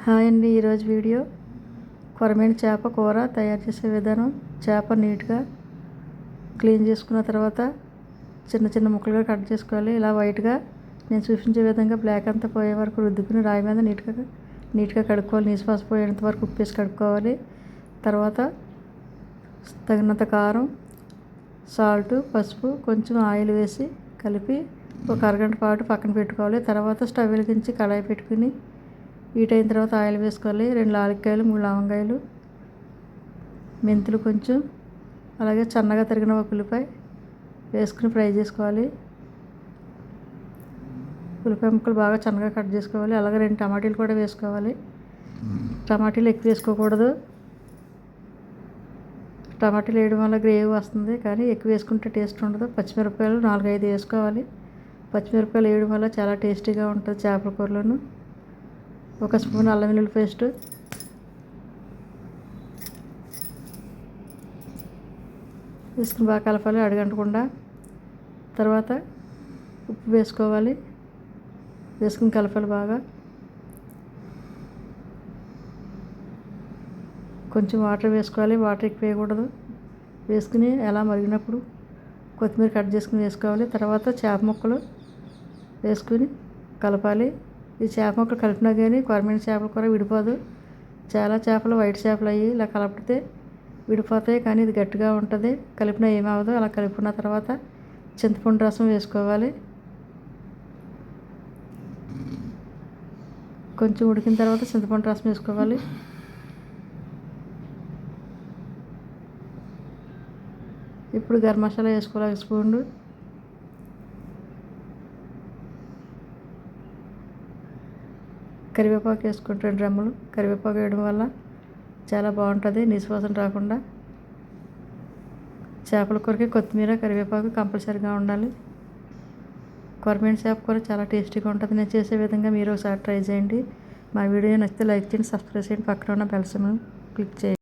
Hi అండి. ఈరోజు video కొరమేను చేప కూర తయారు చేసే విధానం. చేప నీట్గా క్లీన్ చేసుకున్న తర్వాత చిన్న చిన్న ముక్కలుగా కట్ చేసుకోవాలి. ఇలా వైట్గా నేను చూపించే విధంగా బ్లాక్ అంతా పోయే వరకు రుద్దుకుని రాయి మీద నీట్గా కడుక్కోవాలి. నీసువాస పోయేంత వరకు ఉప్పేసి కడుక్కోవాలి. తర్వాత తగినంత కారం, సాల్ట్, పసుపు, కొంచెం ఆయిల్ వేసి కలిపి ఒక అరగంట పాటు పక్కన పెట్టుకోవాలి. తర్వాత స్టవ్ వెలిగించి కడాయి పెట్టుకుని హీట్ అయిన తర్వాత ఆయిల్ వేసుకోవాలి. 2 యాలక్కాయలు, 3 లవంగాయలు, మెంతులు కొంచెం, అలాగే సన్నగా తరిగిన ఒక ఉల్లిపాయ వేసుకుని ఫ్రై చేసుకోవాలి. ఉల్లిపాయ ముక్కలు బాగా సన్నగా కట్ చేసుకోవాలి. అలాగే 2 టమాటీలు కూడా వేసుకోవాలి. టమాటీలు ఎక్కువ వేసుకోకూడదు. టమాటీలు వేయడం వల్ల గ్రేవీ వస్తుంది, కానీ ఎక్కువ వేసుకుంటే టేస్ట్ ఉండదు. పచ్చిమిరపకాయలు 4-5 వేసుకోవాలి. పచ్చిమిరపకాయలు వేయడం వల్ల చాలా టేస్టీగా ఉంటుంది చేపల కూరలోను. 1 స్పూన్ అల్లం వెల్లుల్లి పేస్ట్, వేసుకుని బాగా కలపాలి అడుగంటకుండా. తర్వాత ఉప్పు వేసుకోవాలి. వేసుకుని కలపాలి బాగా. కొంచెం వాటర్ వేసుకోవాలి. వాటర్ ఎక్కువ వేయకూడదు. వేసుకుని ఎలా మరిగినప్పుడు కొత్తిమీర కట్ చేసుకుని వేసుకోవాలి. తర్వాత చేప ముక్కలు వేసుకుని కలపాలి. ఈ చేప ముక్కలు కలిపినా కానీ కొరమేను చేపల కూర విడిపోదు. చాలా చేపలు వైట్ చేపలు అయ్యి ఇలా కలిపితే విడిపోతాయి, కానీ ఇది గట్టిగా ఉంటుంది. కలిపినా ఏమవ్వదు. అలా కలుపుకున్న తర్వాత చింతపండు రసం వేసుకోవాలి. కొంచెం ఉడికిన తర్వాత చింతపండు రసం వేసుకోవాలి. ఇప్పుడు గరం మసాలా వేసుకోవాలి 1 స్పూన్. కరివేపాకు వేసుకుంటే 2 రెమ్మలు. కరివేపాకు వేయడం వల్ల చాలా బాగుంటుంది, నీసువాసన రాకుండా. చేపల కూరకి కొత్తిమీర, కరివేపాకు కంపల్సరీగా ఉండాలి. కొరమేను చేప కూర చాలా టేస్టీగా ఉంటుంది. నేను చేసే విధంగా మీరు ఒకసారి ట్రై చేయండి. మా వీడియో నచ్చితే లైక్ చేయండి, సబ్స్క్రైబ్ చేయండి, పక్కన ఉన్న బెల్ సింబల్ క్లిక్ చేయండి.